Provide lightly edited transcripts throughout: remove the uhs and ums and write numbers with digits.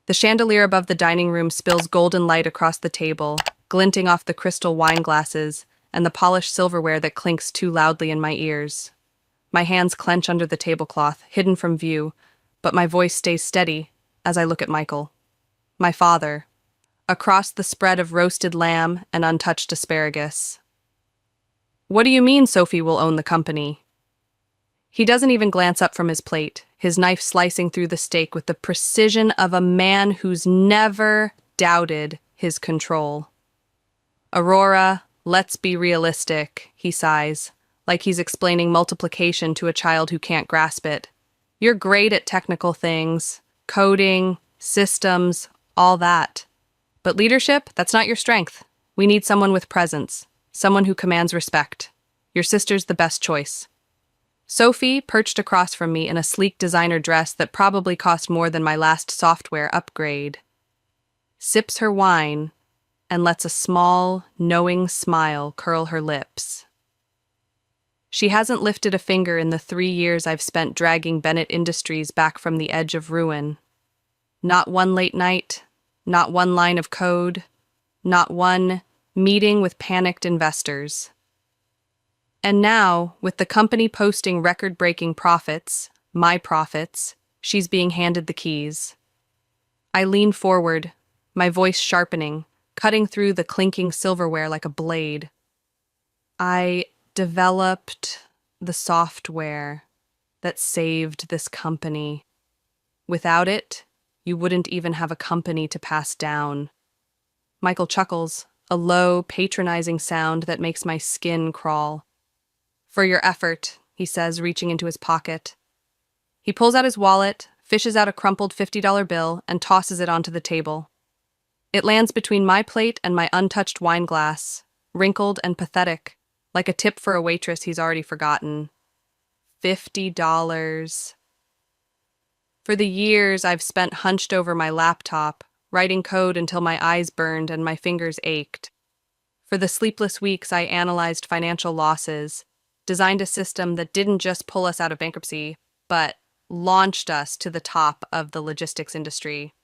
The chandelier above the dining room spills golden light across the table, glinting off the crystal wine glasses and the polished silverware that clinks too loudly in my ears. My hands clench under the tablecloth, hidden from view, but my voice stays steady as I look at Michael. My father, across the spread of roasted lamb and untouched asparagus. What do you mean Sophie will own the company? He doesn't even glance up from his plate, his knife slicing through the steak with the precision of a man who's never doubted his control. Aurora, let's be realistic, he sighs, like he's explaining multiplication to a child who can't grasp it. You're great at technical things, coding, systems, all that. But leadership, that's not your strength. We need someone with presence, someone who commands respect. Your sister's the best choice. Sophie, perched across from me in a sleek designer dress that probably cost more than my last software upgrade, sips her wine and lets a small, knowing smile curl her lips. She hasn't lifted a finger in the 3 years I've spent dragging Bennett Industries back from the edge of ruin. Not one late night, not one line of code, not one meeting with panicked investors. And now, with the company posting record-breaking profits, my profits, she's being handed the keys. I lean forward, my voice sharpening, cutting through the clinking silverware like a blade. I developed the software that saved this company. Without it, you wouldn't even have a company to pass down. Michael chuckles, a low, patronizing sound that makes my skin crawl. For your effort, he says, reaching into his pocket. He pulls out his wallet, fishes out a crumpled $50 bill, and tosses it onto the table. It lands between my plate and my untouched wine glass, wrinkled and pathetic, like a tip for a waitress he's already forgotten. $50. For the years I've spent hunched over my laptop, writing code until my eyes burned and my fingers ached. For the sleepless weeks I analyzed financial losses, designed a system that didn't just pull us out of bankruptcy, but launched us to the top of the logistics industry.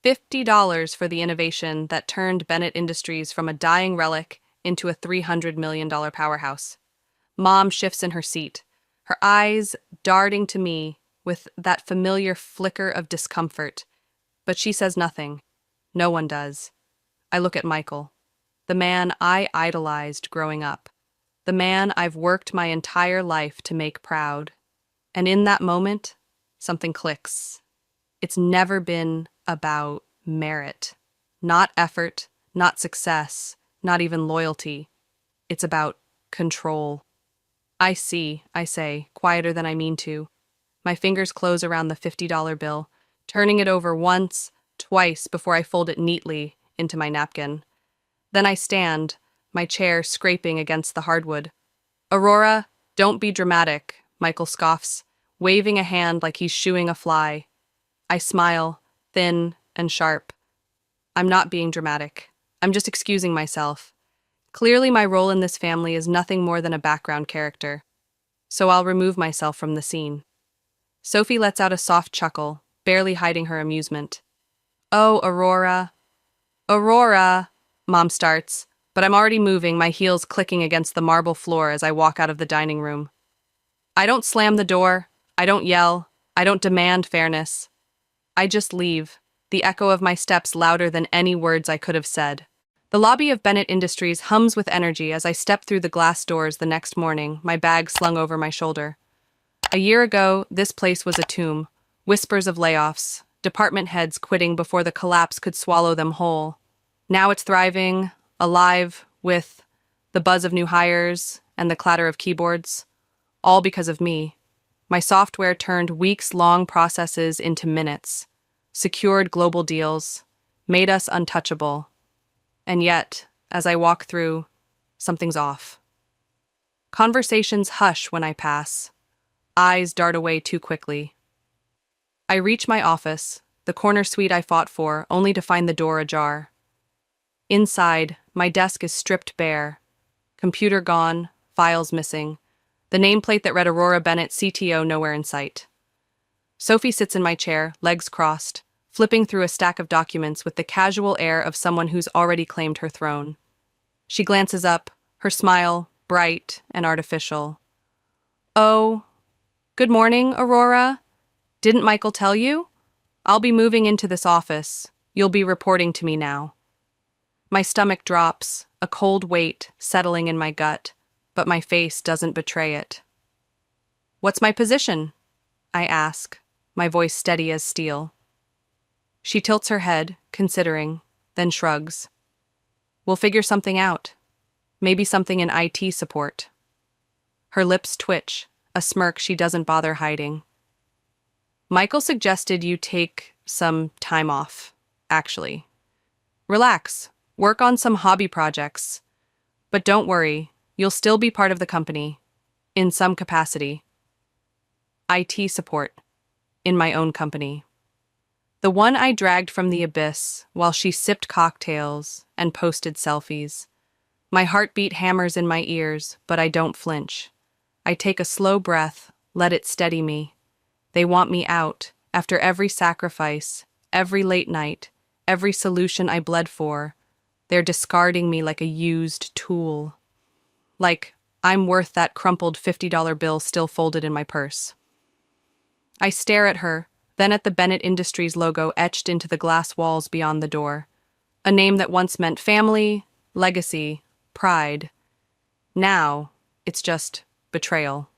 $50 for the innovation that turned Bennett Industries from a dying relic into a $300 million powerhouse. Mom shifts in her seat, her eyes darting to me with that familiar flicker of discomfort. But she says nothing. No one does. I look at Michael, the man I idolized growing up, the man I've worked my entire life to make proud. And in that moment, something clicks. It's never been about merit. Not effort, not success, not even loyalty. It's about control. I see, I say, quieter than I mean to. My fingers close around the $50 bill, turning it over once, twice before I fold it neatly into my napkin. Then I stand, my chair scraping against the hardwood. Aurora, don't be dramatic, Michael scoffs, waving a hand like he's shooing a fly. I smile, thin and sharp. I'm not being dramatic. I'm just excusing myself. Clearly my role in this family is nothing more than a background character. So I'll remove myself from the scene. Sophie lets out a soft chuckle, barely hiding her amusement. Oh, Aurora. Aurora, Mom starts, but I'm already moving, my heels clicking against the marble floor as I walk out of the dining room. I don't slam the door. I don't yell. I don't demand fairness. I just leave, the echo of my steps louder than any words I could have said. The lobby of Bennett Industries hums with energy as I step through the glass doors the next morning, my bag slung over my shoulder. A year ago, this place was a tomb. Whispers of layoffs, department heads quitting before the collapse could swallow them whole. Now it's thriving, alive, with the buzz of new hires and the clatter of keyboards. All because of me. My software turned weeks-long processes into minutes, secured global deals, made us untouchable. And yet, as I walk through, something's off. Conversations hush when I pass. Eyes dart away too quickly. I reach my office, the corner suite I fought for, only to find the door ajar. Inside, my desk is stripped bare. Computer gone, files missing. The nameplate that read Aurora Bennett, CTO, nowhere in sight. Sophie sits in my chair, legs crossed, flipping through a stack of documents with the casual air of someone who's already claimed her throne. She glances up, her smile bright and artificial. "Oh, good morning, Aurora. Didn't Michael tell you? I'll be moving into this office. You'll be reporting to me now." My stomach drops, a cold weight settling in my gut, but my face doesn't betray it. "What's my position?" I ask, my voice steady as steel. She tilts her head, considering, then shrugs. "We'll figure something out. Maybe something in IT support." Her lips twitch, a smirk she doesn't bother hiding. "Michael suggested you take some time off, actually. Relax, work on some hobby projects. But don't worry, you'll still be part of the company, in some capacity. IT support, in my own company. The one I dragged from the abyss while she sipped cocktails and posted selfies. My heartbeat hammers in my ears, but I don't flinch. I take a slow breath, let it steady me. They want me out, after every sacrifice, every late night, every solution I bled for. They're discarding me like a used tool. Like I'm worth that crumpled $50 bill still folded in my purse. I stare at her, then at the Bennett Industries logo etched into the glass walls beyond the door. A name that once meant family, legacy, pride. Now, it's just betrayal.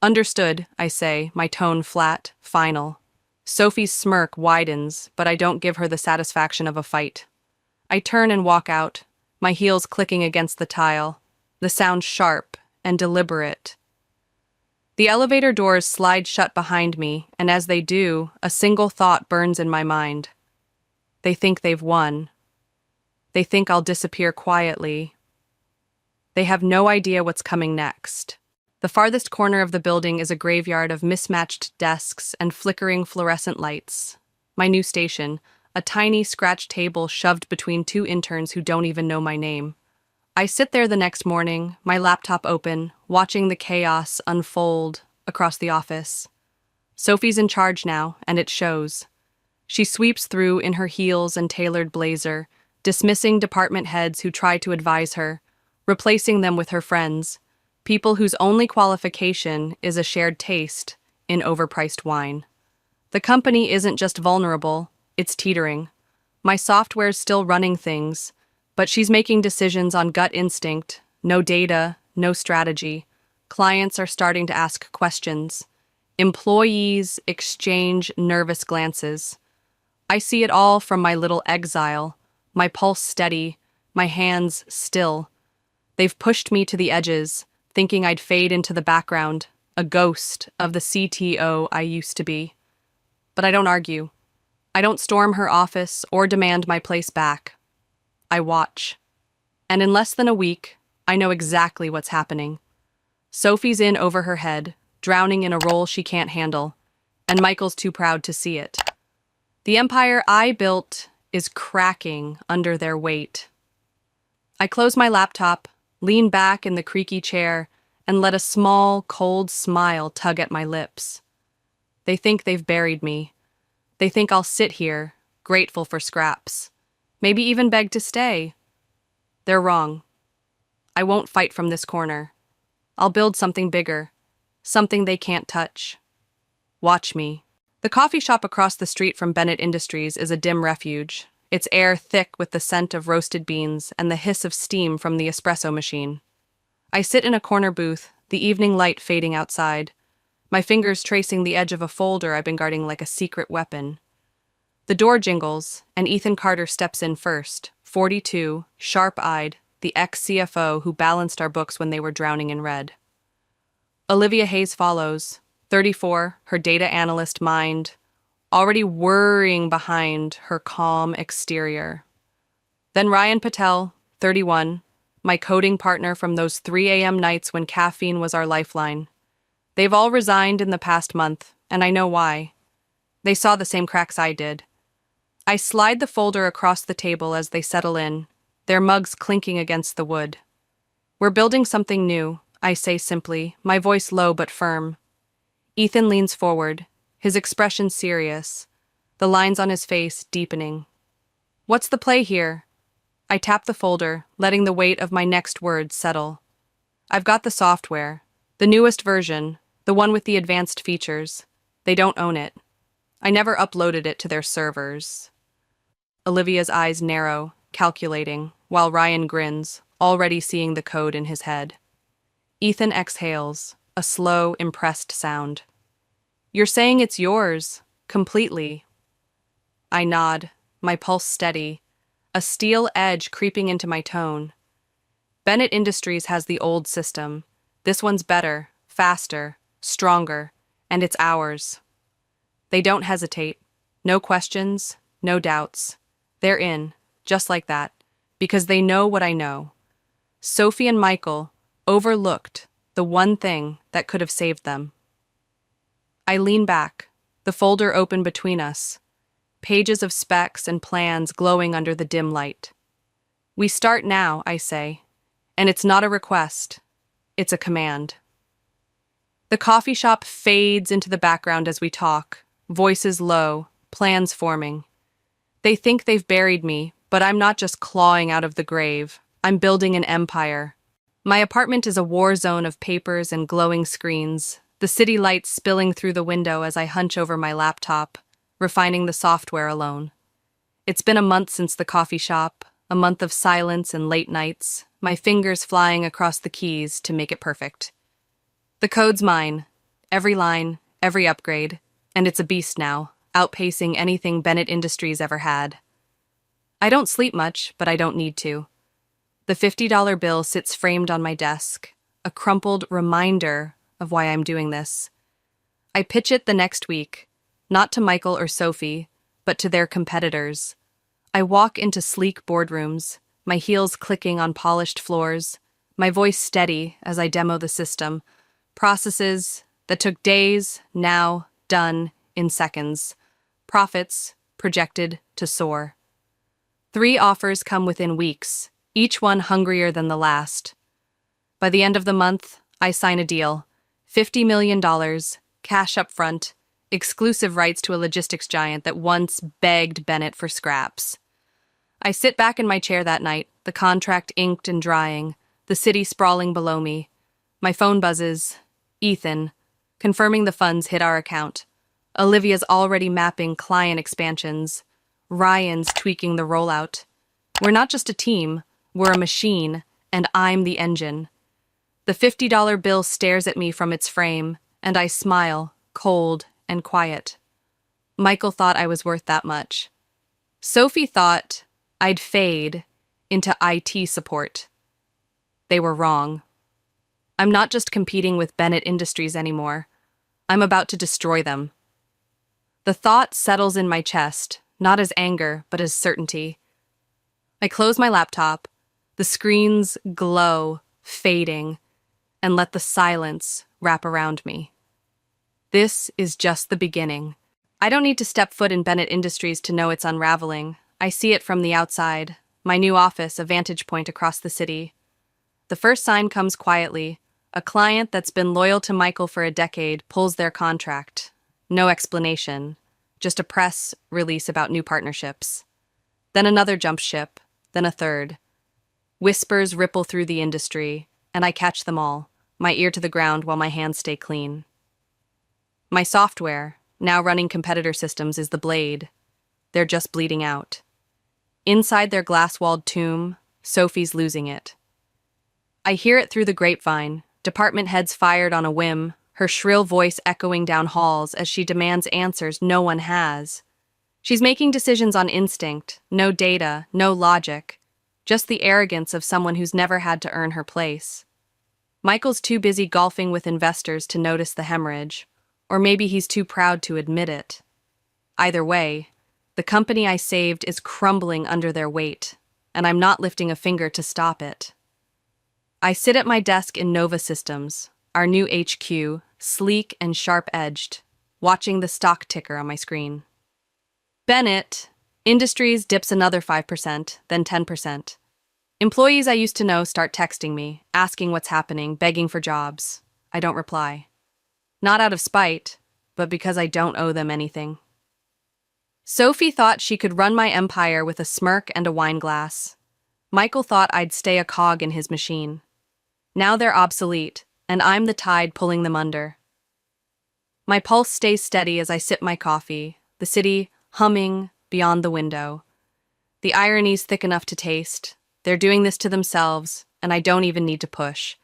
"Understood," I say, my tone flat, final. Sophie's smirk widens, but I don't give her the satisfaction of a fight. I turn and walk out, my heels clicking against the tile, the sound sharp and deliberate. The elevator doors slide shut behind me, and as they do, a single thought burns in my mind. They think they've won. They think I'll disappear quietly. They have no idea what's coming next. The farthest corner of the building is a graveyard of mismatched desks and flickering fluorescent lights. My new station, a tiny scratch table shoved between two interns who don't even know my name. I sit there the next morning, my laptop open, watching the chaos unfold across the office. Sophie's in charge now, and it shows. She sweeps through in her heels and tailored blazer, dismissing department heads who try to advise her, replacing them with her friends, people whose only qualification is a shared taste in overpriced wine. The company isn't just vulnerable, it's teetering. My software's still running things, but she's making decisions on gut instinct, no data, no strategy. Clients are starting to ask questions. Employees exchange nervous glances. I see it all from my little exile, my pulse steady, my hands still. They've pushed me to the edges, thinking I'd fade into the background, a ghost of the CTO I used to be. But I don't argue. I don't storm her office or demand my place back. I watch. And in less than a week, I know exactly what's happening. Sophie's in over her head, drowning in a role she can't handle, and Michael's too proud to see it. The empire I built is cracking under their weight. I close my laptop, lean back in the creaky chair, and let a small, cold smile tug at my lips. They think they've buried me. They think I'll sit here, grateful for scraps. Maybe even beg to stay. They're wrong. I won't fight from this corner. I'll build something bigger, something they can't touch. Watch me. The coffee shop across the street from Bennett Industries is a dim refuge, its air thick with the scent of roasted beans and the hiss of steam from the espresso machine. I sit in a corner booth, the evening light fading outside, my fingers tracing the edge of a folder I've been guarding like a secret weapon. The door jingles, and Ethan Carter steps in first, 42, sharp-eyed, the ex-CFO who balanced our books when they were drowning in red. Olivia Hayes follows, 34, her data analyst mind, already worrying behind her calm exterior. Then Ryan Patel, 31, my coding partner from those 3 a.m. nights when caffeine was our lifeline. They've all resigned in the past month, and I know why. They saw the same cracks I did. I slide the folder across the table as they settle in, their mugs clinking against the wood. "We're building something new," I say simply, my voice low but firm. Ethan leans forward, his expression serious. the lines on his face deepening. What's the play here? I tap the folder, letting the weight of my next words settle. I've got the software, the newest version, the one with the advanced features. They don't own it. I never uploaded it to their servers. Olivia's eyes narrow, calculating, while Ryan grins, already seeing the code in his head. Ethan exhales, a slow, impressed sound. You're saying it's yours, completely. I nod, my pulse steady, a steel edge creeping into my tone. Bennett Industries has the old system. This one's better, faster, stronger, and it's ours. They don't hesitate. No questions, no doubts. They're in, just like that, because they know what I know. Sophie and Michael overlooked the one thing that could have saved them. I lean back, the folder open between us, pages of specs and plans glowing under the dim light. We start now, I say, and it's not a request, it's a command. The coffee shop fades into the background as we talk, voices low, plans forming. They think they've buried me, but I'm not just clawing out of the grave. I'm building an empire. My apartment is a war zone of papers and glowing screens, the city lights spilling through the window as I hunch over my laptop, refining the software alone. It's been a month since the coffee shop, a month of silence and late nights, my fingers flying across the keys to make it perfect. The code's mine, every line, every upgrade, and it's a beast now, outpacing anything Bennett Industries ever had. I don't sleep much, but I don't need to. The $50 bill sits framed on my desk, a crumpled reminder of why I'm doing this. I pitch it the next week, not to Michael or Sophie, but to their competitors. I walk into sleek boardrooms, my heels clicking on polished floors, my voice steady as I demo the system. Processes that took days, now done in seconds. Profits projected to soar. 3 offers come within weeks, each one hungrier than the last. By the end of the month, I sign a deal. $50 million, cash up front, exclusive rights to a logistics giant that once begged Bennett for scraps. I sit back in my chair that night, the contract inked and drying, the city sprawling below me. My phone buzzes. Ethan, confirming the funds hit our account. Olivia's already mapping client expansions. Ryan's tweaking the rollout. We're not just a team, we're a machine, and I'm the engine. The $50 bill stares at me from its frame, and I smile, cold and quiet. Michael thought I was worth that much. Sophie thought I'd fade into IT support. They were wrong. I'm not just competing with Bennett Industries anymore. I'm about to destroy them. The thought settles in my chest, not as anger, but as certainty. I close my laptop, the screens glow, fading, and let the silence wrap around me. This is just the beginning. I don't need to step foot in Bennett Industries to know it's unraveling. I see it from the outside, my new office, a vantage point across the city. The first sign comes quietly. A client that's been loyal to Michael for a decade pulls their contract. No explanation, just a press release about new partnerships. Then another jumps ship, then a third. Whispers ripple through the industry, and I catch them all, my ear to the ground while my hands stay clean. My software, now running competitor systems, is the blade. They're just bleeding out. Inside their glass-walled tomb, Sophie's losing it. I hear it through the grapevine, department heads fired on a whim, her shrill voice echoing down halls as she demands answers no one has. She's making decisions on instinct, no data, no logic, just the arrogance of someone who's never had to earn her place. Michael's too busy golfing with investors to notice the hemorrhage, or maybe he's too proud to admit it. Either way, the company I saved is crumbling under their weight, and I'm not lifting a finger to stop it. I sit at my desk in Nova Systems, our new HQ, sleek and sharp-edged, watching the stock ticker on my screen. Bennett Industries dips another 5%, then 10%. Employees I used to know start texting me, asking what's happening, begging for jobs. I don't reply. Not out of spite, but because I don't owe them anything. Sophie thought she could run my empire with a smirk and a wine glass. Michael thought I'd stay a cog in his machine. Now they're obsolete, and I'm the tide pulling them under. My pulse stays steady as I sip my coffee, the city humming beyond the window. The irony's thick enough to taste. They're doing this to themselves, and I don't even need to push.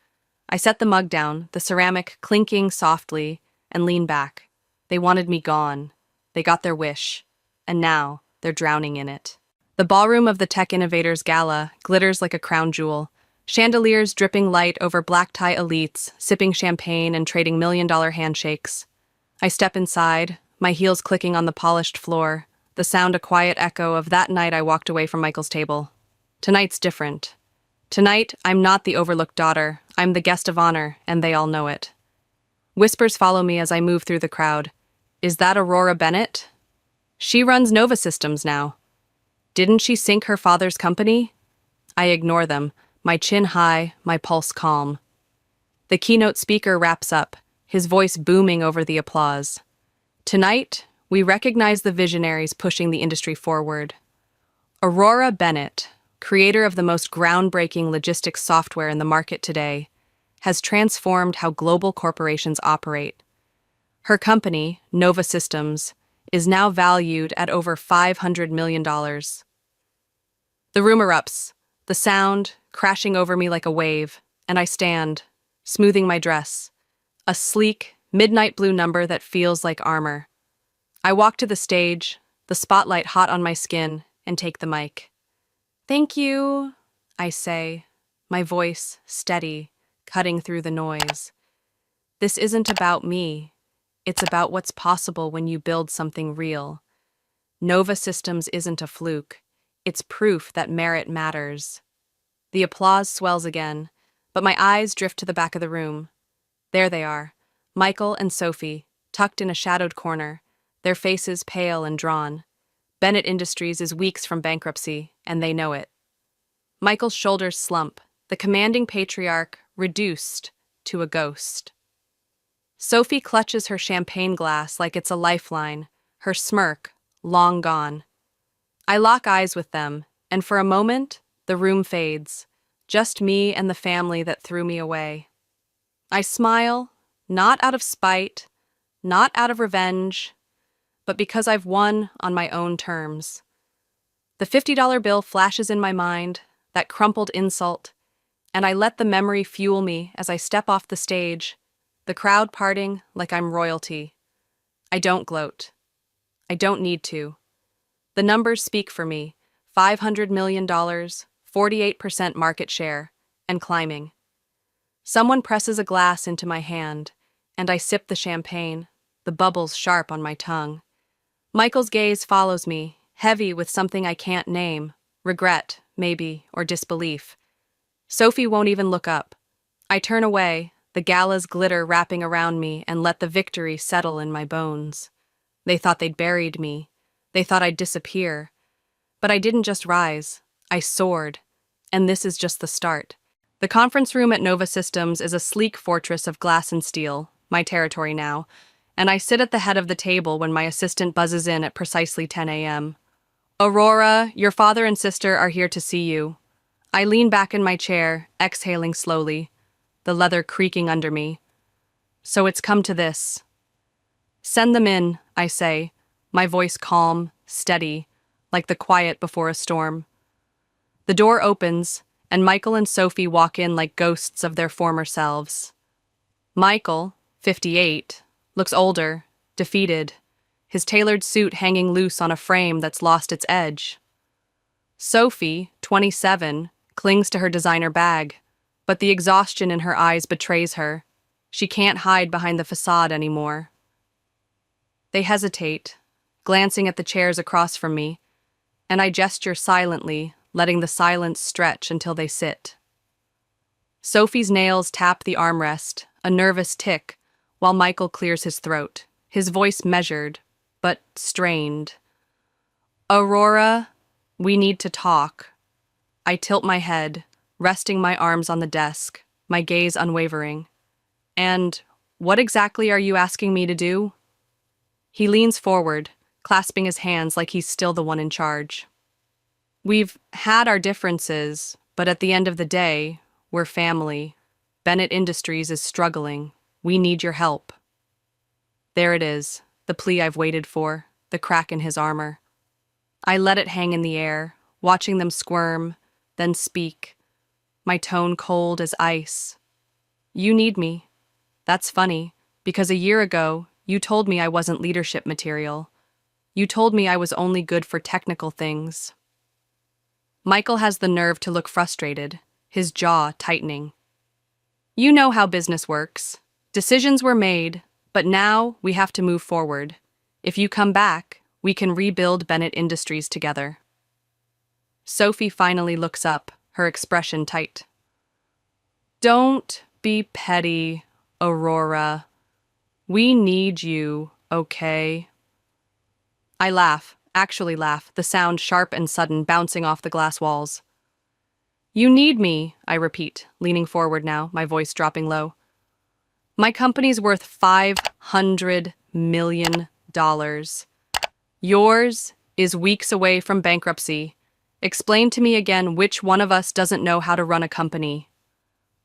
I set the mug down, the ceramic clinking softly, and lean back. They wanted me gone. They got their wish. And now they're drowning in it. The ballroom of the Tech Innovators Gala glitters like a crown jewel. Chandeliers dripping light over black-tie elites, sipping champagne and trading million-dollar handshakes. I step inside, my heels clicking on the polished floor, the sound a quiet echo of that night I walked away from Michael's table. Tonight's different. Tonight, I'm not the overlooked daughter. I'm the guest of honor, and they all know it. Whispers follow me as I move through the crowd. Is that Aurora Bennett? She runs Nova Systems now. Didn't she sink her father's company? I ignore them, my chin high, my pulse calm. The keynote speaker wraps up, his voice booming over the applause. Tonight, we recognize the visionaries pushing the industry forward. Aurora Bennett, creator of the most groundbreaking logistics software in the market today, has transformed how global corporations operate. Her company, Nova Systems, is now valued at over $500 million. The room erupts, the sound crashing over me like a wave, and I stand, smoothing my dress, a sleek, midnight blue number that feels like armor. I walk to the stage, the spotlight hot on my skin, and take the mic. Thank you, I say, my voice steady, cutting through the noise. This isn't about me. It's about what's possible when you build something real. Nova Systems isn't a fluke. It's proof that merit matters. The applause swells again, but my eyes drift to the back of the room. There they are, Michael and Sophie, tucked in a shadowed corner, their faces pale and drawn. Bennett Industries is weeks from bankruptcy, and they know it. Michael's shoulders slump, the commanding patriarch reduced to a ghost. Sophie clutches her champagne glass like it's a lifeline, her smirk long gone. I lock eyes with them, and for a moment, the room fades, just me and the family that threw me away. I smile, not out of spite, not out of revenge, but because I've won on my own terms. The $50 bill flashes in my mind, that crumpled insult, and I let the memory fuel me as I step off the stage, the crowd parting like I'm royalty. I don't gloat. I don't need to. The numbers speak for me. $500 million, 48% market share, and climbing. Someone presses a glass into my hand, and I sip the champagne, the bubbles sharp on my tongue. Michael's gaze follows me, heavy with something I can't name, regret, maybe, or disbelief. Sophie won't even look up. I turn away, the gala's glitter wrapping around me, and let the victory settle in my bones. They thought they'd buried me. They thought I'd disappear. But I didn't just rise. I soared. And this is just the start. The conference room at Nova Systems is a sleek fortress of glass and steel, my territory now, and I sit at the head of the table when my assistant buzzes in at precisely 10 a.m. Aurora, your father and sister are here to see you. I lean back in my chair, exhaling slowly, the leather creaking under me. So it's come to this. Send them in, I say, my voice calm, steady, like the quiet before a storm. The door opens, and Michael and Sophie walk in like ghosts of their former selves. Michael, 58, looks older, defeated, his tailored suit hanging loose on a frame that's lost its edge. Sophie, 27, clings to her designer bag, but the exhaustion in her eyes betrays her. She can't hide behind the facade anymore. They hesitate, glancing at the chairs across from me, and I gesture silently, letting the silence stretch until they sit. Sophie's nails tap the armrest, a nervous tick, while Michael clears his throat, his voice measured, but strained. Aurora, we need to talk. I tilt my head, resting my arms on the desk, my gaze unwavering. And what exactly are you asking me to do? He leans forward, clasping his hands like he's still the one in charge. We've had our differences, but at the end of the day, we're family. Bennett Industries is struggling. We need your help. There it is, the plea I've waited for, the crack in his armor. I let it hang in the air, watching them squirm, then speak, my tone cold as ice. You need me. That's funny, because a year ago, you told me I wasn't leadership material. You told me I was only good for technical things. Michael has the nerve to look frustrated, his jaw tightening. You know how business works. Decisions were made, but now we have to move forward. If you come back, we can rebuild Bennett Industries together. Sophie finally looks up, her expression tight. Don't be petty, Aurora. We need you, okay? I laugh, actually laugh, the sound sharp and sudden bouncing off the glass walls. You need me, I repeat, leaning forward now, my voice dropping low. My company's worth $500 million. Yours is weeks away from bankruptcy. Explain to me again which one of us doesn't know how to run a company.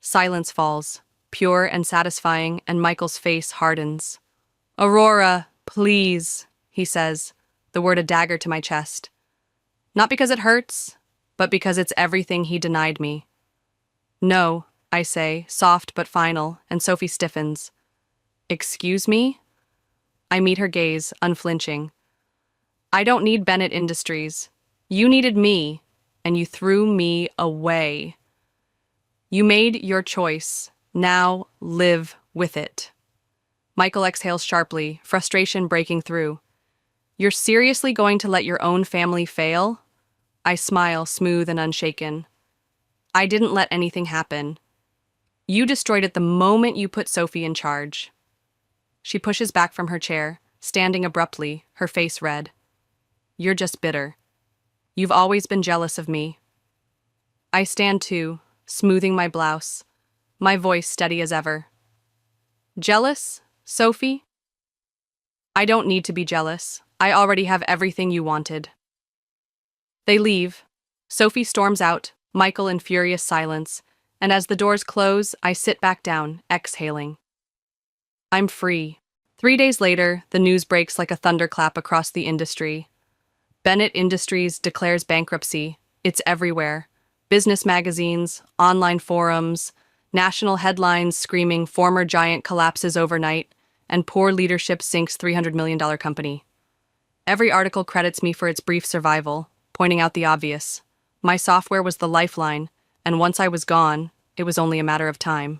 Silence falls, pure and satisfying, and Michael's face hardens. Aurora, please, he says, the word a dagger to my chest. Not because it hurts, but because it's everything he denied me. No, I say, soft but final, and Sophie stiffens. Excuse me? I meet her gaze, unflinching. I don't need Bennett Industries. You needed me, and you threw me away. You made your choice. Now live with it. Michael exhales sharply, frustration breaking through. You're seriously going to let your own family fail? I smile, smooth and unshaken. I didn't let anything happen. You destroyed it the moment you put Sophie in charge. She pushes back from her chair, standing abruptly, her face red. You're just bitter. You've always been jealous of me. I stand too, smoothing my blouse, my voice steady as ever. Jealous, Sophie? I don't need to be jealous. I already have everything you wanted. They leave. Sophie storms out, Michael in furious silence, and as the doors close, I sit back down, exhaling. I'm free. 3 days later, the news breaks like a thunderclap across the industry. Bennett Industries declares bankruptcy. It's everywhere. Business magazines, online forums, national headlines screaming former giant collapses overnight, and poor leadership sinks $300 million company. Every article credits me for its brief survival, pointing out the obvious. My software was the lifeline, and once I was gone, it was only a matter of time.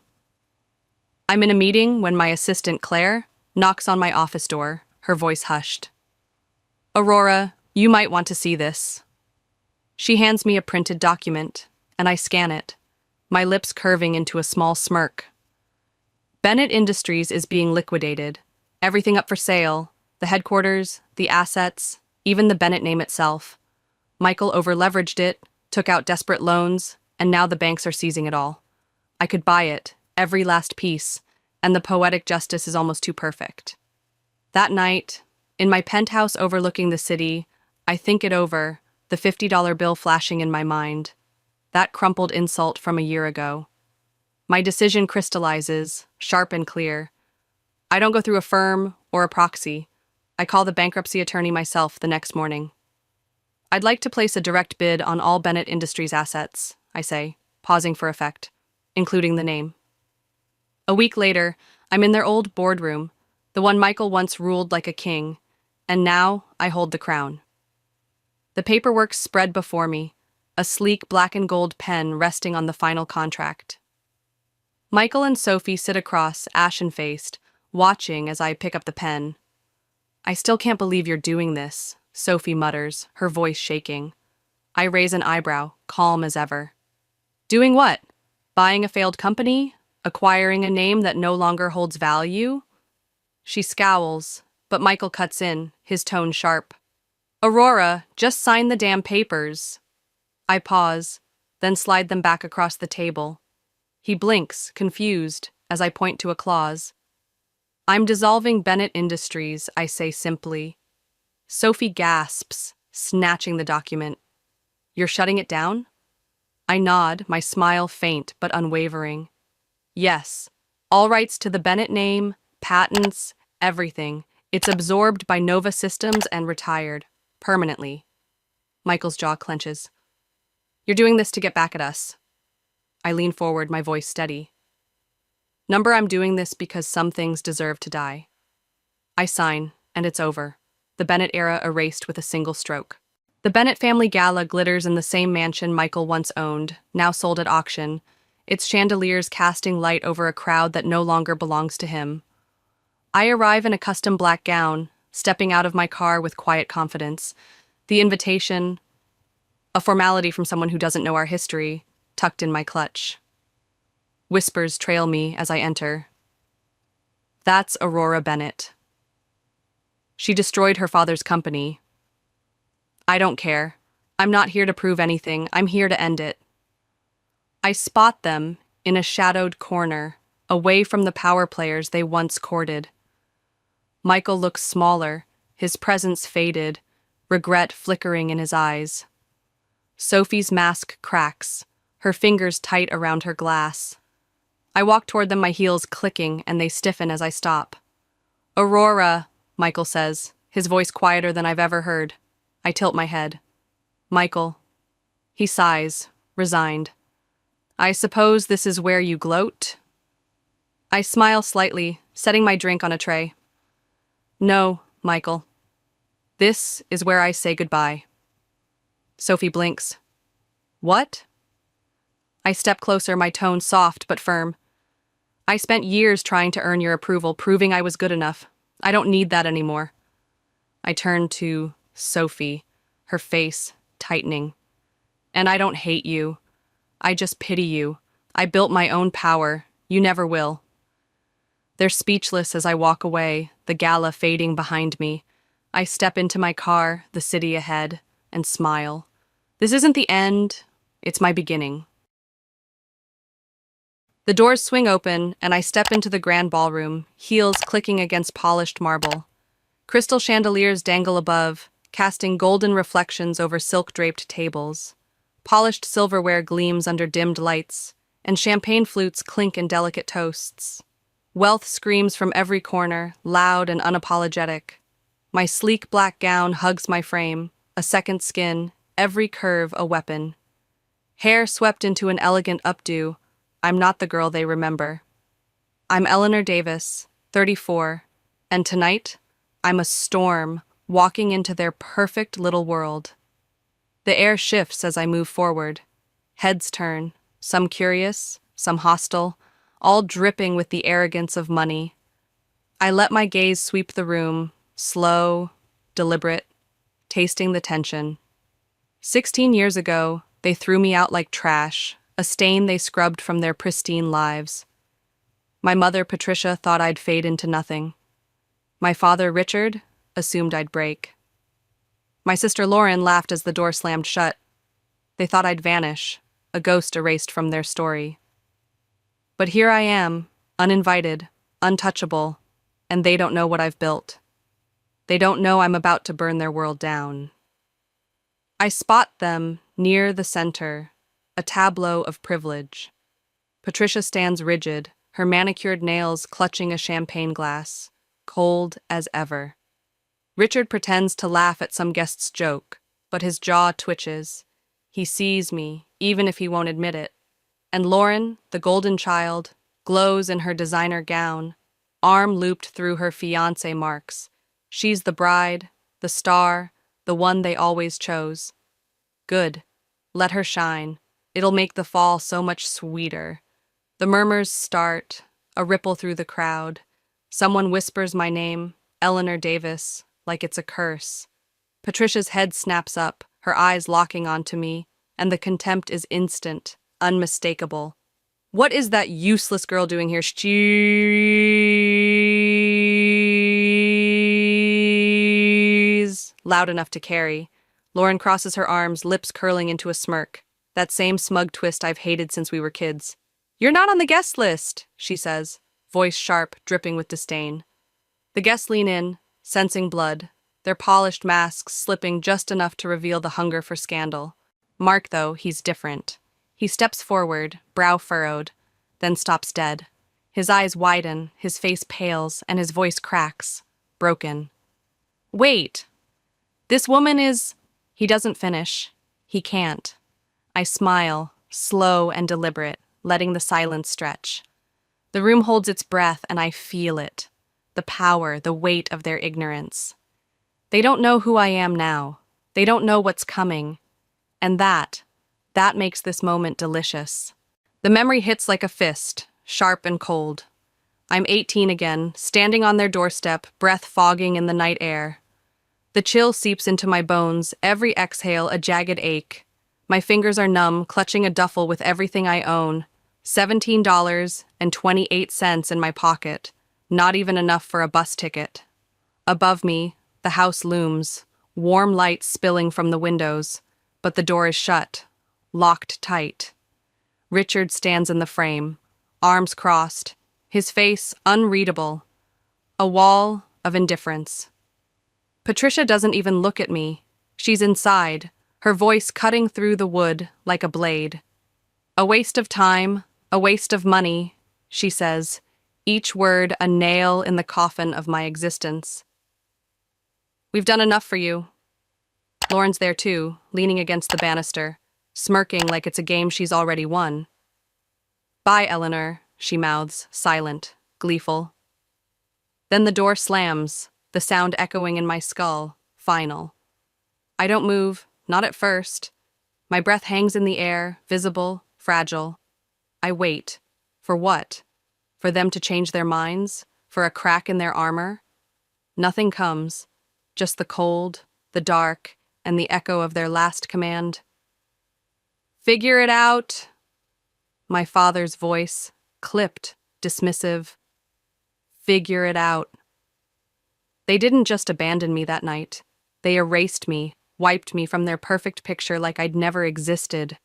I'm in a meeting when my assistant, Claire, knocks on my office door, her voice hushed. Aurora, you might want to see this. She hands me a printed document, and I scan it, my lips curving into a small smirk. Bennett Industries is being liquidated. Everything up for sale, the headquarters, the assets, even the Bennett name itself. Michael overleveraged it, took out desperate loans, and now the banks are seizing it all. I could buy it, every last piece, and the poetic justice is almost too perfect. That night, in my penthouse overlooking the city, I think it over, the $50 bill flashing in my mind. That crumpled insult from a year ago. My decision crystallizes, sharp and clear. I don't go through a firm or a proxy. I call the bankruptcy attorney myself the next morning. I'd like to place a direct bid on all Bennett Industries assets, I say, pausing for effect, including the name. A week later, I'm in their old boardroom, the one Michael once ruled like a king, and now I hold the crown. The paperwork spread before me, a sleek black and gold pen resting on the final contract. Michael and Sophie sit across, ashen-faced, watching as I pick up the pen. I still can't believe you're doing this, Sophie mutters, her voice shaking. I raise an eyebrow, calm as ever. Doing what? Buying a failed company? Acquiring a name that no longer holds value? She scowls, but Michael cuts in, his tone sharp. Aurora, just sign the damn papers. I pause, then slide them back across the table. He blinks, confused, as I point to a clause. I'm dissolving Bennett Industries, I say simply. Sophie gasps, snatching the document. You're shutting it down? I nod, my smile faint but unwavering. Yes, all rights to the Bennett name, patents, everything. It's absorbed by Nova Systems and retired. Permanently. Michael's jaw clenches. You're doing this to get back at us. I lean forward, my voice steady. Number, I'm doing this because some things deserve to die. I sign, and it's over. The Bennett era erased with a single stroke. The Bennett family gala glitters in the same mansion Michael once owned, now sold at auction, its chandeliers casting light over a crowd that no longer belongs to him. I arrive in a custom black gown, stepping out of my car with quiet confidence. The invitation, a formality from someone who doesn't know our history, tucked in my clutch. Whispers trail me as I enter. That's Aurora Bennett. She destroyed her father's company. I don't care. I'm not here to prove anything. I'm here to end it. I spot them in a shadowed corner, away from the power players they once courted. Michael looks smaller, his presence faded, regret flickering in his eyes. Sophie's mask cracks, her fingers tight around her glass. I walk toward them, my heels clicking, and they stiffen as I stop. Aurora, Michael says, his voice quieter than I've ever heard. I tilt my head. Michael. He sighs, resigned. I suppose this is where you gloat? I smile slightly, setting my drink on a tray. No, Michael. This is where I say goodbye. Sophie blinks. What? I step closer, my tone soft but firm. I spent years trying to earn your approval, proving I was good enough. I don't need that anymore. I turn to Sophie, her face tightening. And I don't hate you. I just pity you. I built my own power. You never will. They're speechless as I walk away, the gala fading behind me. I step into my car, the city ahead, and smile. This isn't the end, it's my beginning. The doors swing open, and I step into the grand ballroom, heels clicking against polished marble. Crystal chandeliers dangle above, casting golden reflections over silk-draped tables. Polished silverware gleams under dimmed lights, and champagne flutes clink in delicate toasts. Wealth screams from every corner, loud and unapologetic. My sleek black gown hugs my frame, a second skin, every curve a weapon. Hair swept into an elegant updo, I'm not the girl they remember. I'm Eleanor Davis, 34, and tonight, I'm a storm walking into their perfect little world. The air shifts as I move forward. Heads turn, some curious, some hostile, all dripping with the arrogance of money. I let my gaze sweep the room, slow, deliberate, tasting the tension. 16 years ago, they threw me out like trash, a stain they scrubbed from their pristine lives. My mother, Patricia, thought I'd fade into nothing. My father, Richard, assumed I'd break. My sister Lauren laughed as the door slammed shut. They thought I'd vanish, a ghost erased from their story. But here I am, uninvited, untouchable, and they don't know what I've built. They don't know I'm about to burn their world down. I spot them near the center, a tableau of privilege. Patricia stands rigid, her manicured nails clutching a champagne glass, cold as ever. Richard pretends to laugh at some guest's joke, but his jaw twitches. He sees me, even if he won't admit it. And Lauren, the golden child, glows in her designer gown, arm looped through her fiancé marks. She's the bride, the star, the one they always chose. Good. Let her shine. It'll make the fall so much sweeter. The murmurs start, a ripple through the crowd. Someone whispers my name, Eleanor Davis, like it's a curse. Patricia's head snaps up, her eyes locking onto me, and the contempt is instant, unmistakable. What is that useless girl doing here? She's loud enough to carry. Lauren crosses her arms, lips curling into a smirk. That same smug twist I've hated since we were kids. You're not on the guest list, she says, voice sharp, dripping with disdain. The guests lean in, sensing blood, their polished masks slipping just enough to reveal the hunger for scandal. Mark, though, he's different. He steps forward, brow furrowed, then stops dead. His eyes widen, his face pales, and his voice cracks, broken. Wait! This woman is... He doesn't finish. He can't. I smile, slow and deliberate, letting the silence stretch. The room holds its breath, and I feel it. The power, the weight of their ignorance. They don't know who I am now. They don't know what's coming. And that makes this moment delicious. The memory hits like a fist, sharp and cold. I'm 18 again, standing on their doorstep, breath fogging in the night air. The chill seeps into my bones, every exhale a jagged ache. My fingers are numb, clutching a duffel with everything I own. $17.28 in my pocket, not even enough for a bus ticket. Above me, the house looms, warm light spilling from the windows, but the door is shut, locked tight. Richard stands in the frame, arms crossed, his face unreadable. A wall of indifference. Patricia doesn't even look at me. She's inside, her voice cutting through the wood like a blade. A waste of time, a waste of money, she says, each word a nail in the coffin of my existence. We've done enough for you. Lauren's there too, leaning against the banister, smirking like it's a game she's already won. Bye, Eleanor, she mouths, silent, gleeful. Then the door slams, the sound echoing in my skull, final. I don't move, not at first. My breath hangs in the air, visible, fragile. I wait. For what? For them to change their minds? For a crack in their armor? Nothing comes, just the cold, the dark, and the echo of their last command. Figure it out! My father's voice, clipped, dismissive. Figure it out. They didn't just abandon me that night. They erased me, wiped me from their perfect picture like I'd never existed.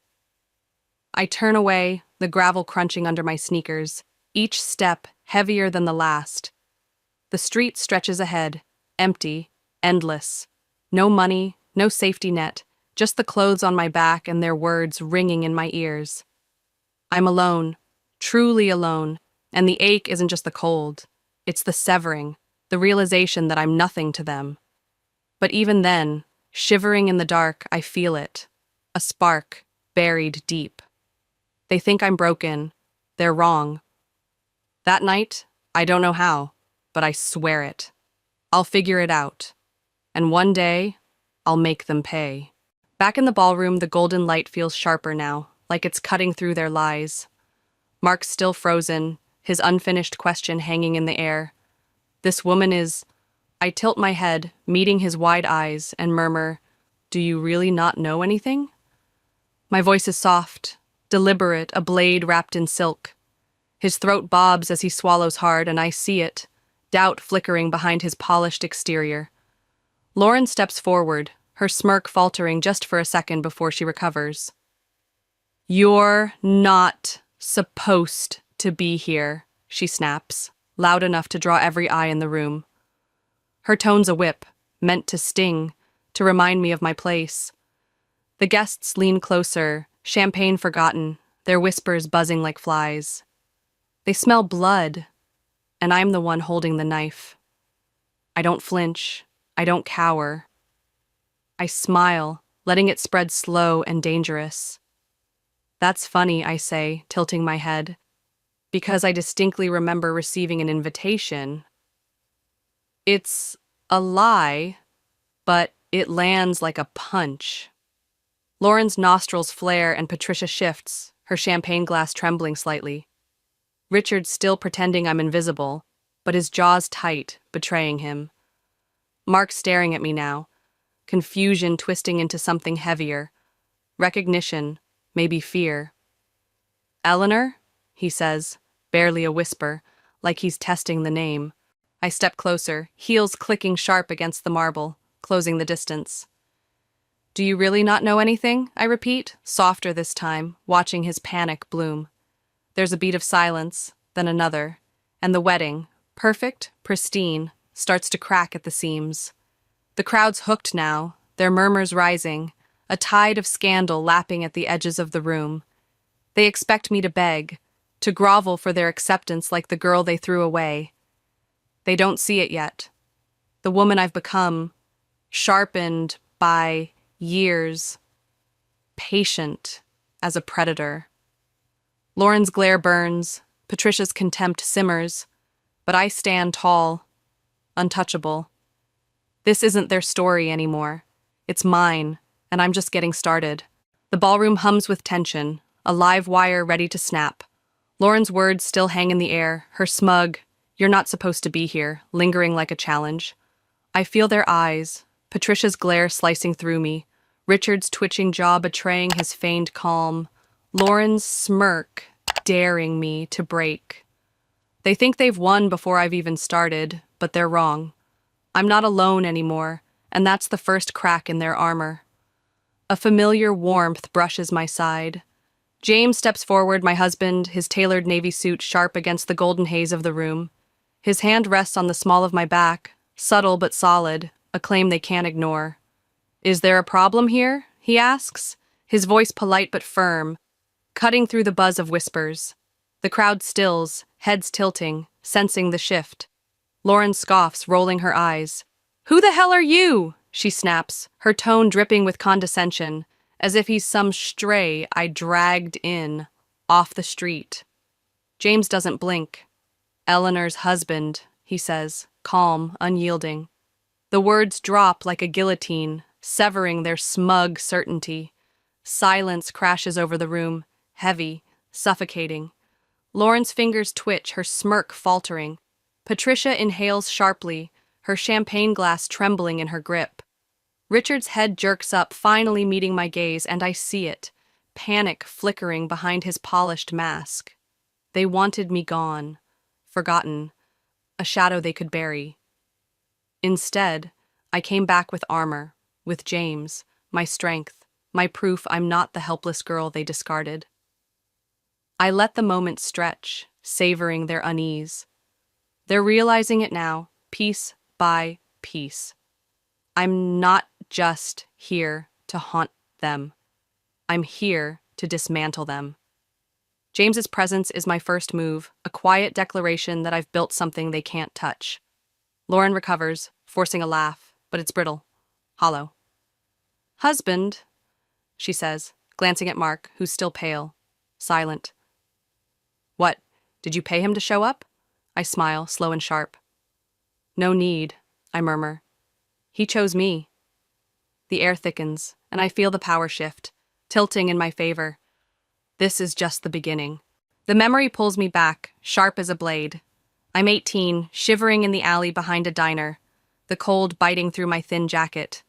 I turn away, the gravel crunching under my sneakers, each step heavier than the last. The street stretches ahead, empty, endless. No money, no safety net, just the clothes on my back and their words ringing in my ears. I'm alone, truly alone, and the ache isn't just the cold. It's the severing, the realization that I'm nothing to them. But even then, shivering in the dark, I feel it. A spark, buried deep. They think I'm broken. They're wrong. That night, I don't know how, but I swear it. I'll figure it out. And one day, I'll make them pay. Back in the ballroom, the golden light feels sharper now, like it's cutting through their lies. Mark's still frozen, his unfinished question hanging in the air. This woman is... I tilt my head, meeting his wide eyes, and murmur, "Do you really not know anything?" My voice is soft, deliberate, a blade wrapped in silk. His throat bobs as he swallows hard, and I see it, doubt flickering behind his polished exterior. Lauren steps forward, her smirk faltering just for a second before she recovers. "You're not supposed to be here," she snaps, loud enough to draw every eye in the room. Her tone's a whip, meant to sting, to remind me of my place. The guests lean closer, champagne forgotten, their whispers buzzing like flies. They smell blood, and I'm the one holding the knife. I don't flinch. I don't cower. I smile, letting it spread slow and dangerous. That's funny, I say, tilting my head, because I distinctly remember receiving an invitation. It's a lie, but it lands like a punch. Lauren's nostrils flare and Patricia shifts, her champagne glass trembling slightly. Richard's still pretending I'm invisible, but his jaw's tight, betraying him. Mark's staring at me now, confusion twisting into something heavier. Recognition, maybe fear. "Eleanor?" he says, barely a whisper, like he's testing the name. I step closer, heels clicking sharp against the marble, closing the distance. "Do you really not know anything?" I repeat, softer this time, watching his panic bloom. There's a beat of silence, then another, and the wedding, perfect, pristine, starts to crack at the seams. The crowd's hooked now, their murmurs rising, a tide of scandal lapping at the edges of the room. They expect me to beg, to grovel for their acceptance like the girl they threw away. They don't see it yet. The woman I've become, sharpened by years, patient as a predator. Lauren's glare burns, Patricia's contempt simmers, but I stand tall, untouchable. This isn't their story anymore. It's mine, and I'm just getting started. The ballroom hums with tension, a live wire ready to snap. Lauren's words still hang in the air, her smug, "You're not supposed to be here," lingering like a challenge. I feel their eyes, Patricia's glare slicing through me, Richard's twitching jaw betraying his feigned calm, Lauren's smirk daring me to break. They think they've won before I've even started, but they're wrong. I'm not alone anymore, and that's the first crack in their armor. A familiar warmth brushes my side. James steps forward, my husband, his tailored navy suit sharp against the golden haze of the room. His hand rests on the small of my back, subtle but solid, a claim they can't ignore. "Is there a problem here?" he asks, his voice polite but firm, cutting through the buzz of whispers. The crowd stills, heads tilting, sensing the shift. Lauren scoffs, rolling her eyes. "Who the hell are you?" she snaps, her tone dripping with condescension, as if he's some stray I dragged in, off the street. James doesn't blink. "Eleanor's husband," he says, calm, unyielding. The words drop like a guillotine, severing their smug certainty. Silence crashes over the room, heavy, suffocating. Lauren's fingers twitch, her smirk faltering. Patricia inhales sharply, her champagne glass trembling in her grip. Richard's head jerks up, finally meeting my gaze, and I see it, panic flickering behind his polished mask. They wanted me gone, forgotten, a shadow they could bury. Instead, I came back with armor, with James, my strength, my proof I'm not the helpless girl they discarded. I let the moment stretch, savoring their unease. They're realizing it now, piece by piece. I'm not just here to haunt them. I'm here to dismantle them. James's presence is my first move, a quiet declaration that I've built something they can't touch. Lauren recovers, forcing a laugh, but it's brittle, hollow. "Husband," she says, glancing at Mark, who's still pale, silent. "What, did you pay him to show up?" I smile, slow and sharp. "No need," I murmur. "He chose me." The air thickens, and I feel the power shift, tilting in my favor. This is just the beginning. The memory pulls me back, sharp as a blade. I'm 18, shivering in the alley behind a diner, the cold biting through my thin jacket.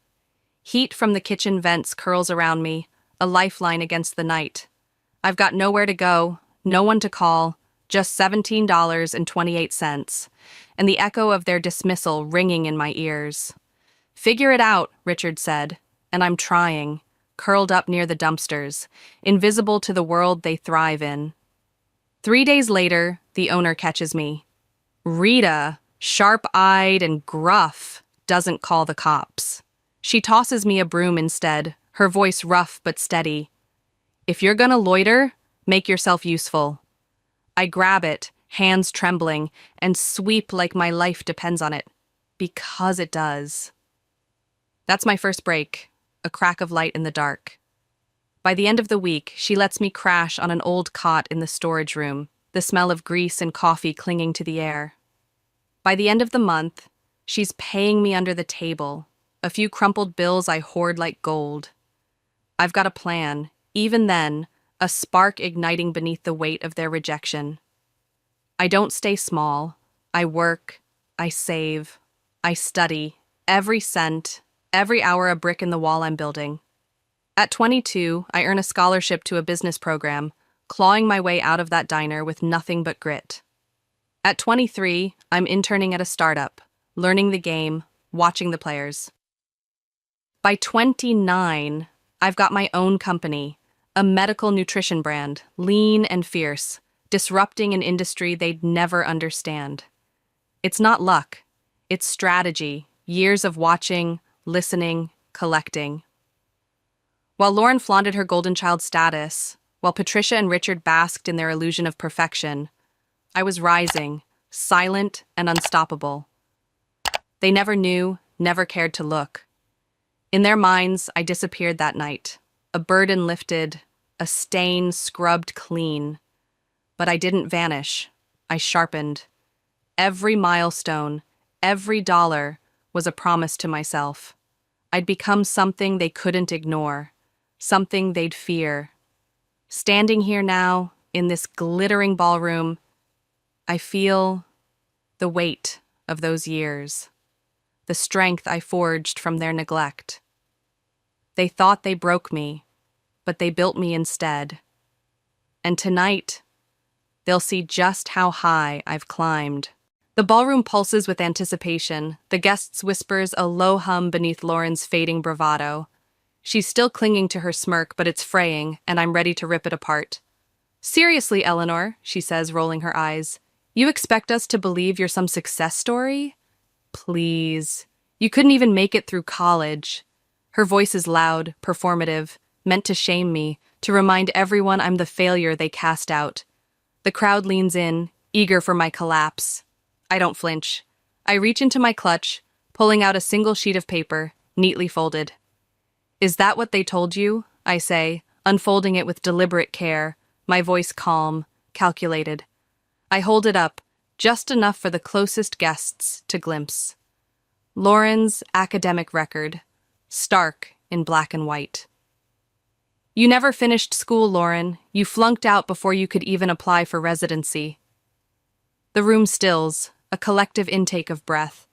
Heat from the kitchen vents curls around me, a lifeline against the night. I've got nowhere to go, no one to call, just $17.28, and the echo of their dismissal ringing in my ears. "Figure it out," Richard said, and I'm trying, curled up near the dumpsters, invisible to the world they thrive in. 3 days later, the owner catches me. Rita, sharp-eyed and gruff, doesn't call the cops. She tosses me a broom instead, her voice rough but steady. "If you're gonna loiter, make yourself useful." I grab it, hands trembling, and sweep like my life depends on it. Because it does. That's my first break, a crack of light in the dark. By the end of the week, she lets me crash on an old cot in the storage room, the smell of grease and coffee clinging to the air. By the end of the month, she's paying me under the table, a few crumpled bills I hoard like gold. I've got a plan, even then, a spark igniting beneath the weight of their rejection. I don't stay small. I work, I save, I study, every cent, every hour a brick in the wall I'm building. At 22, I earn a scholarship to a business program, clawing my way out of that diner with nothing but grit. At 23, I'm interning at a startup, learning the game, watching the players. By 29, I've got my own company, a medical nutrition brand, lean and fierce, disrupting an industry they'd never understand. It's not luck. It's strategy, years of watching, listening, collecting. While Lauren flaunted her golden child status, while Patricia and Richard basked in their illusion of perfection, I was rising, silent and unstoppable. They never knew, never cared to look. In their minds, I disappeared that night, a burden lifted, a stain scrubbed clean. But I didn't vanish. I sharpened. Every milestone, every dollar was a promise to myself. I'd become something they couldn't ignore, something they'd fear. Standing here now, in this glittering ballroom, I feel the weight of those years, the strength I forged from their neglect. They thought they broke me, but they built me instead. And tonight, they'll see just how high I've climbed. The ballroom pulses with anticipation. The guests whispers a low hum beneath Lauren's fading bravado. She's still clinging to her smirk, but it's fraying, and I'm ready to rip it apart. "Seriously, Eleanor," she says, rolling her eyes. "You expect us to believe you're some success story? Please. You couldn't even make it through college." Her voice is loud, performative, meant to shame me, to remind everyone I'm the failure they cast out. The crowd leans in, eager for my collapse. I don't flinch. I reach into my clutch, pulling out a single sheet of paper, neatly folded. "Is that what they told you?" I say, unfolding it with deliberate care, my voice calm, calculated. I hold it up, just enough for the closest guests to glimpse. Lauren's academic record, stark in black and white. "You never finished school, Lauren. You flunked out before you could even apply for residency." The room stills, a collective intake of breath.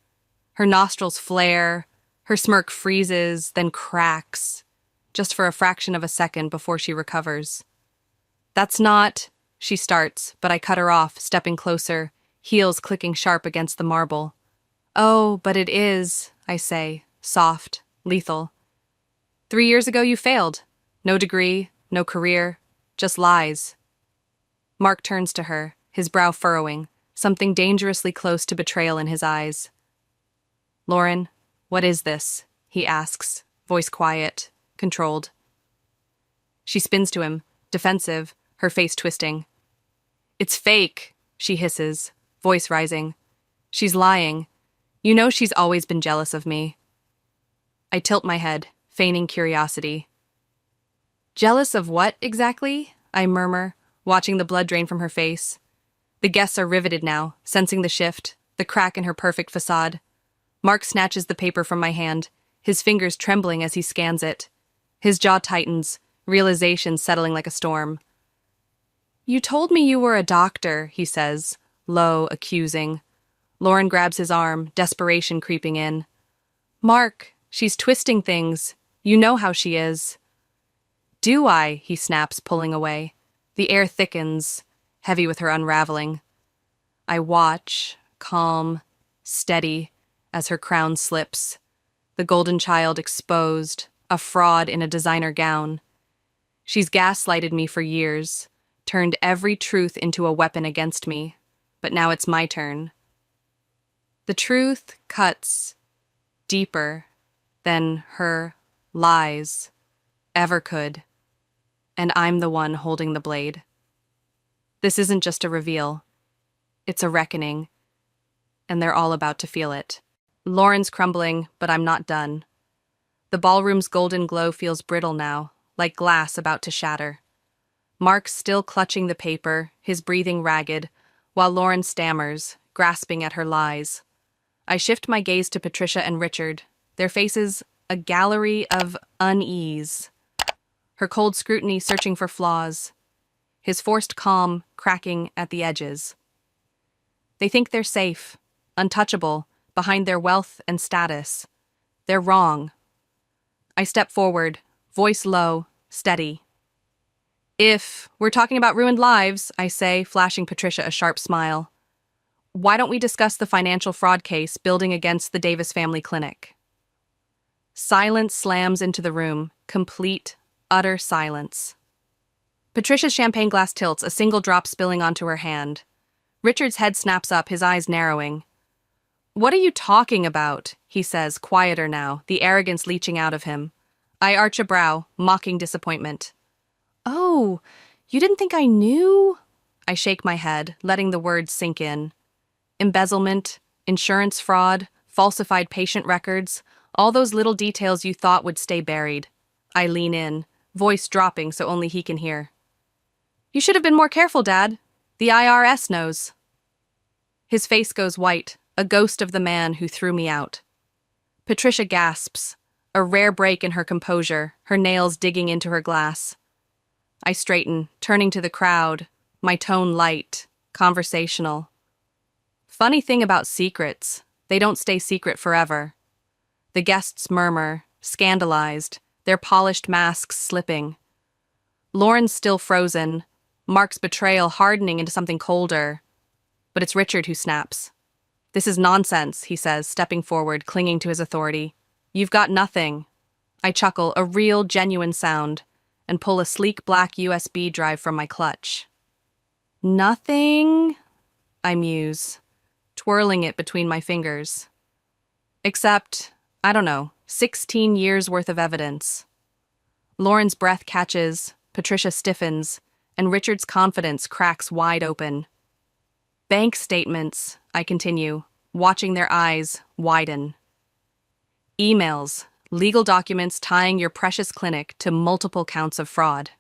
Her nostrils flare, her smirk freezes, then cracks, just for a fraction of a second before she recovers. "That's not," she starts, but I cut her off, stepping closer, heels clicking sharp against the marble. "Oh, but it is," I say, soft, lethal. 3 years ago you failed. No degree, no career, just lies." Mark turns to her, his brow furrowing, something dangerously close to betrayal in his eyes. "Lauren, what is this?" he asks, voice quiet, controlled. She spins to him, defensive, her face twisting. "It's fake," she hisses, voice rising. "She's lying. You know she's always been jealous of me." I tilt my head, feigning curiosity. "Jealous of what, exactly?" I murmur, watching the blood drain from her face. The guests are riveted now, sensing the shift, the crack in her perfect facade. Mark snatches the paper from my hand, his fingers trembling as he scans it. His jaw tightens, realization settling like a storm. "You told me you were a doctor," he says, low, accusing. Lauren grabs his arm, desperation creeping in. "Mark, she's twisting things. You know how she is." "Do I?" he snaps, pulling away. The air thickens, heavy with her unraveling. I watch, calm, steady, as her crown slips. The golden child exposed, a fraud in a designer gown. She's gaslighted me for years, turned every truth into a weapon against me, but now it's my turn. The truth cuts deeper than her lies ever could, and I'm the one holding the blade. This isn't just a reveal. It's a reckoning, and they're all about to feel it. Lauren's crumbling, but I'm not done. The ballroom's golden glow feels brittle now, like glass about to shatter. Mark's still clutching the paper, his breathing ragged, while Lauren stammers, grasping at her lies. I shift my gaze to Patricia and Richard, their faces a gallery of unease. Her cold scrutiny searching for flaws, his forced calm cracking at the edges. They think they're safe, untouchable, behind their wealth and status. They're wrong. I step forward, voice low, steady. "If we're talking about ruined lives," I say, flashing Patricia a sharp smile, "why don't we discuss the financial fraud case building against the Davis Family Clinic?" Silence slams into the room, complete, utter silence. Patricia's champagne glass tilts, a single drop spilling onto her hand. Richard's head snaps up, his eyes narrowing. "What are you talking about?" he says, quieter now, the arrogance leaching out of him. I arch a brow, mocking disappointment. Oh, you didn't think I knew? I shake my head, letting the words sink in. Embezzlement, insurance fraud, falsified patient records, all those little details you thought would stay buried. I lean in, voice dropping so only he can hear. You should have been more careful, Dad. The IRS knows. His face goes white, a ghost of the man who threw me out. Patricia gasps, a rare break in her composure, her nails digging into her glass. I straighten, turning to the crowd, my tone light, conversational. Funny thing about secrets, they don't stay secret forever. The guests murmur, scandalized, their polished masks slipping. Lauren's still frozen, Mark's betrayal hardening into something colder. But it's Richard who snaps. This is nonsense, he says, stepping forward, clinging to his authority. You've got nothing. I chuckle, a real, genuine sound, and pull a sleek black USB drive from my clutch. Nothing? I muse, twirling it between my fingers. Except, 16 years worth of evidence. Lauren's breath catches, Patricia stiffens, and Richard's confidence cracks wide open. Bank statements, I continue, watching their eyes widen. Emails, legal documents tying your precious clinic to multiple counts of fraud.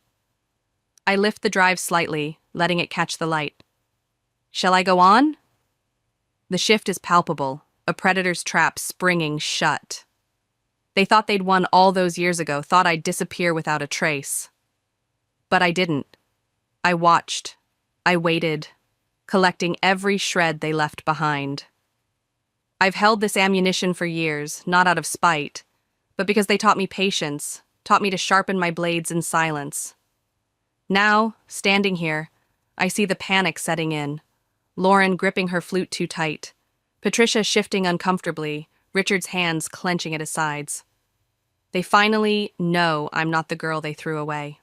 I lift the drive slightly, letting it catch the light. Shall I go on? The shift is palpable, a predator's trap springing shut. They thought they'd won all those years ago, thought I'd disappear without a trace. But I didn't. I watched. I waited, collecting every shred they left behind. I've held this ammunition for years, not out of spite, but because they taught me patience, taught me to sharpen my blades in silence. Now, standing here, I see the panic setting in. Lauren gripping her flute too tight, Patricia shifting uncomfortably, Richard's hands clenching at his sides. They finally know I'm not the girl they threw away.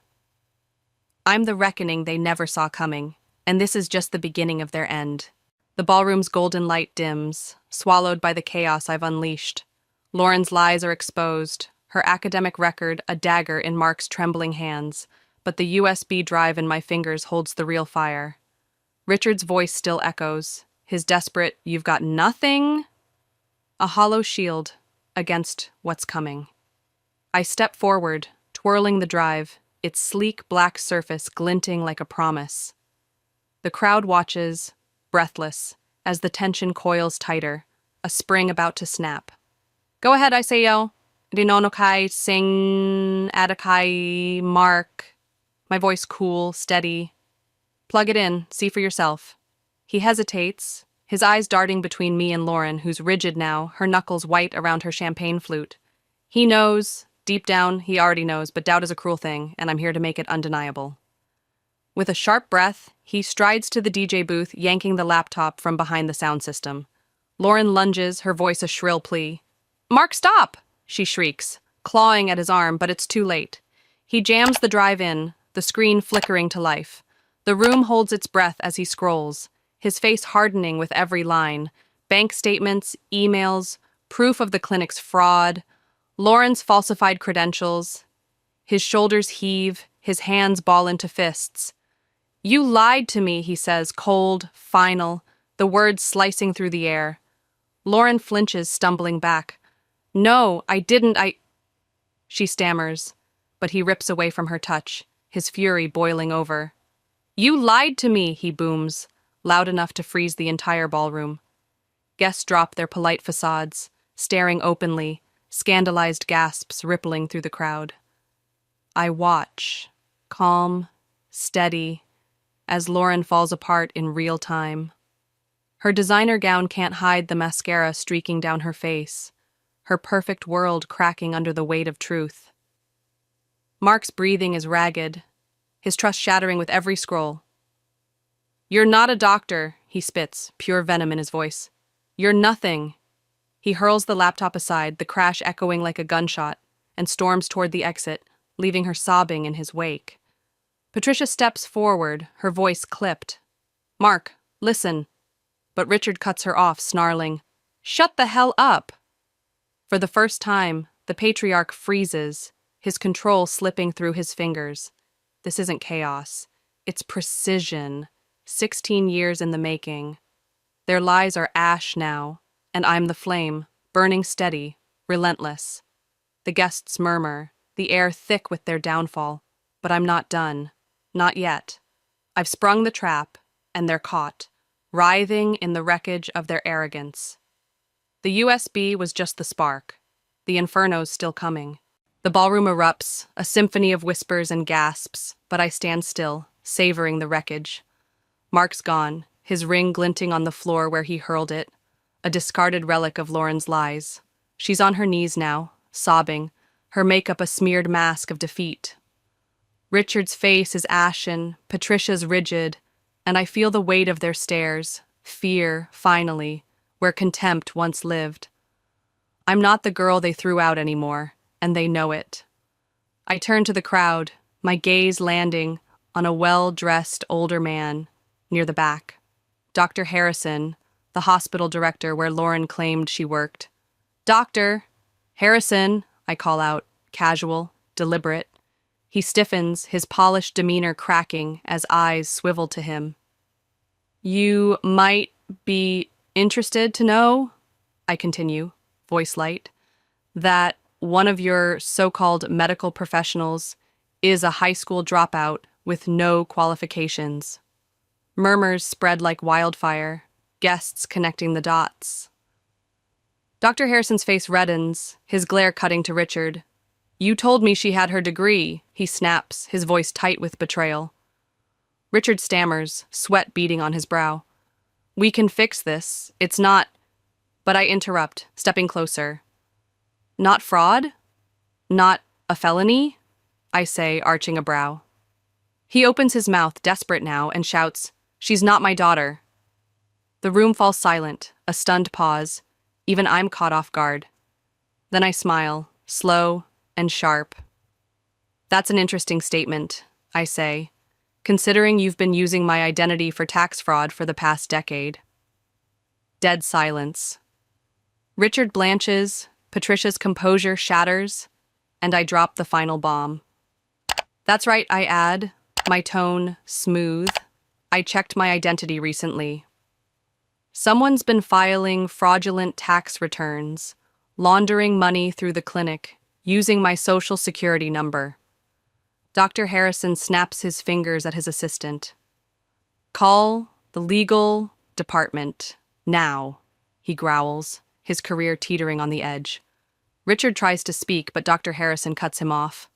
I'm the reckoning they never saw coming, and this is just the beginning of their end. The ballroom's golden light dims, swallowed by the chaos I've unleashed. Lauren's lies are exposed, her academic record a dagger in Mark's trembling hands, but the USB drive in my fingers holds the real fire. Richard's voice still echoes, his desperate, "You've got nothing?" A hollow shield against what's coming. I step forward, twirling the drive, its sleek black surface glinting like a promise. The crowd watches, breathless, as the tension coils tighter, a spring about to snap. Go ahead, I say yo. Rinonokai sing Adakai Mark. My voice cool, steady. Plug it in, see for yourself. He hesitates, his eyes darting between me and Lauren, who's rigid now, her knuckles white around her champagne flute. He knows, deep down, he already knows, but doubt is a cruel thing, and I'm here to make it undeniable. With a sharp breath, he strides to the DJ booth, yanking the laptop from behind the sound system. Lauren lunges, her voice a shrill plea. Mark, stop! She shrieks, clawing at his arm, but it's too late. He jams the drive in, the screen flickering to life. The room holds its breath as he scrolls, his face hardening with every line. Bank statements, emails, proof of the clinic's fraud, Lauren's falsified credentials. His shoulders heave, his hands ball into fists. You lied to me, he says, cold, final, the words slicing through the air. Lauren flinches, stumbling back. No, I didn't, She stammers, but he rips away from her touch, his fury boiling over. You lied to me, he booms, loud enough to freeze the entire ballroom. Guests drop their polite facades, staring openly, scandalized gasps rippling through the crowd. I watch, calm, steady, as Lauren falls apart in real time. Her designer gown can't hide the mascara streaking down her face, her perfect world cracking under the weight of truth. Mark's breathing is ragged, his trust shattering with every scroll. You're not a doctor, he spits, pure venom in his voice. You're nothing. He hurls the laptop aside, the crash echoing like a gunshot, and storms toward the exit, leaving her sobbing in his wake. Patricia steps forward, her voice clipped. Mark, listen. But Richard cuts her off, snarling, Shut the hell up! For the first time, the patriarch freezes, his control slipping through his fingers. This isn't chaos. It's precision. 16 years in the making. Their lies are ash now, and I'm the flame, burning steady, relentless. The guests murmur, the air thick with their downfall. But I'm not done. Not yet. I've sprung the trap, and they're caught, writhing in the wreckage of their arrogance. The USB was just the spark. The inferno's still coming. The ballroom erupts, a symphony of whispers and gasps, but I stand still, savoring the wreckage. Mark's gone, his ring glinting on the floor where he hurled it, a discarded relic of Lauren's lies. She's on her knees now, sobbing, her makeup a smeared mask of defeat. Richard's face is ashen, Patricia's rigid, and I feel the weight of their stares, fear, finally, where contempt once lived. I'm not the girl they threw out anymore, and they know it. I turn to the crowd, my gaze landing on a well-dressed older man near the back. Dr. Harrison, the hospital director where Lauren claimed she worked. "Doctor! Harrison!" I call out, casual, deliberate. He stiffens, his polished demeanor cracking as eyes swivel to him. "You might be interested to know," I continue, voice light, "that one of your so-called medical professionals is a high school dropout with no qualifications." Murmurs spread like wildfire, guests connecting the dots. Dr. Harrison's face reddens, his glare cutting to Richard. "You told me she had her degree," he snaps, his voice tight with betrayal. Richard stammers, sweat beading on his brow. "We can fix this. It's not—" But I interrupt, stepping closer. "Not fraud? Not a felony?" I say, arching a brow. He opens his mouth, desperate now, and shouts, "She's not my daughter." The room falls silent, a stunned pause. Even I'm caught off guard. Then I smile, slow and sharp. "That's an interesting statement," I say, "considering you've been using my identity for tax fraud for the past decade." Dead silence. Richard blanches, Patricia's composure shatters, and I drop the final bomb. "That's right," I add, my tone smooth. "I checked my identity recently. Someone's been filing fraudulent tax returns, laundering money through the clinic, using my social security number." Dr. Harrison snaps his fingers at his assistant. "Call the legal department, now," he growls, his career teetering on the edge. Richard tries to speak, but Dr. Harrison cuts him off.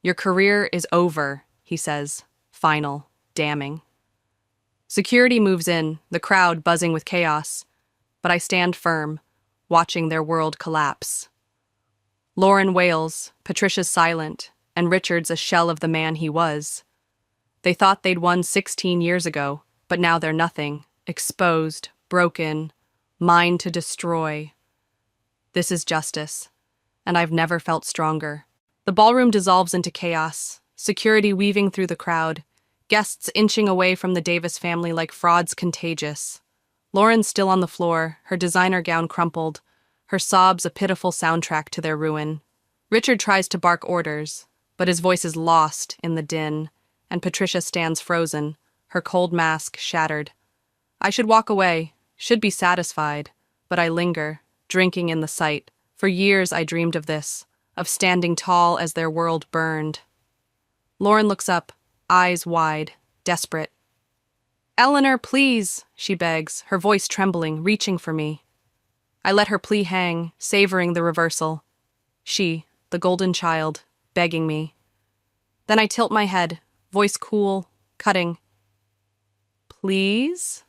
"Your career is over," he says, final, damning. Security moves in, the crowd buzzing with chaos, but I stand firm, watching their world collapse. Lauren wails, Patricia's silent, and Richard's a shell of the man he was. They thought they'd won 16 years ago, but now they're nothing, exposed, broken, mine to destroy. This is justice, and I've never felt stronger. The ballroom dissolves into chaos, security weaving through the crowd, guests inching away from the Davis family like frauds contagious. Lauren's still on the floor, her designer gown crumpled, her sobs a pitiful soundtrack to their ruin. Richard tries to bark orders, but his voice is lost in the din, and Patricia stands frozen, her cold mask shattered. I should walk away, should be satisfied, but I linger, drinking in the sight. For years I dreamed of this, of standing tall as their world burned. Lauren looks up, eyes wide, desperate. "Eleanor, please," she begs, her voice trembling, reaching for me. I let her plea hang, savoring the reversal. She, the golden child, begging me. Then I tilt my head, voice cool, cutting. "Please?"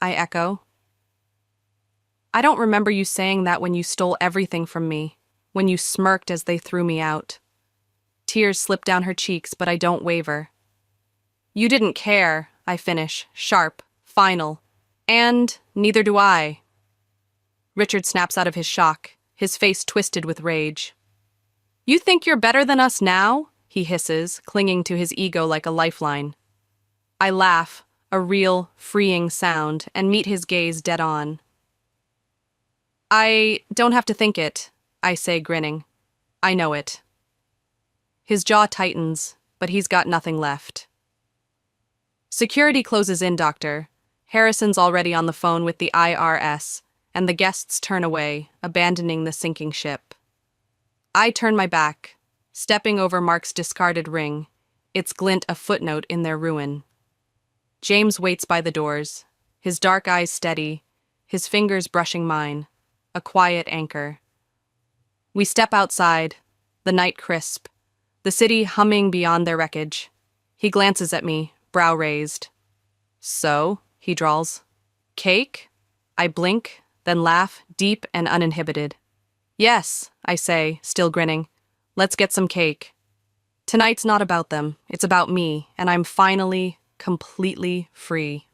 I echo. "I don't remember you saying that when you stole everything from me, when you smirked as they threw me out." Tears slip down her cheeks, but I don't waver. "You didn't care," I finish, sharp, final. "And neither do I." Richard snaps out of his shock, his face twisted with rage. "You think you're better than us now?" he hisses, clinging to his ego like a lifeline. I laugh, a real, freeing sound, and meet his gaze dead on. "I don't have to think it. I say, grinning. I know it. His jaw tightens, but he's got nothing left. Security closes in, Doctor. Harrison's already on the phone with the IRS, and the guests turn away, abandoning the sinking ship. I turn my back, stepping over Mark's discarded ring, its glint a footnote in their ruin. James waits by the doors, his dark eyes steady, his fingers brushing mine, a quiet anchor. We step outside, the night crisp, the city humming beyond their wreckage. He glances at me, brow raised. So, he drawls. Cake? I blink, then laugh, deep and uninhibited. Yes, I say, still grinning. Let's get some cake. Tonight's not about them, it's about me, and I'm finally, completely free.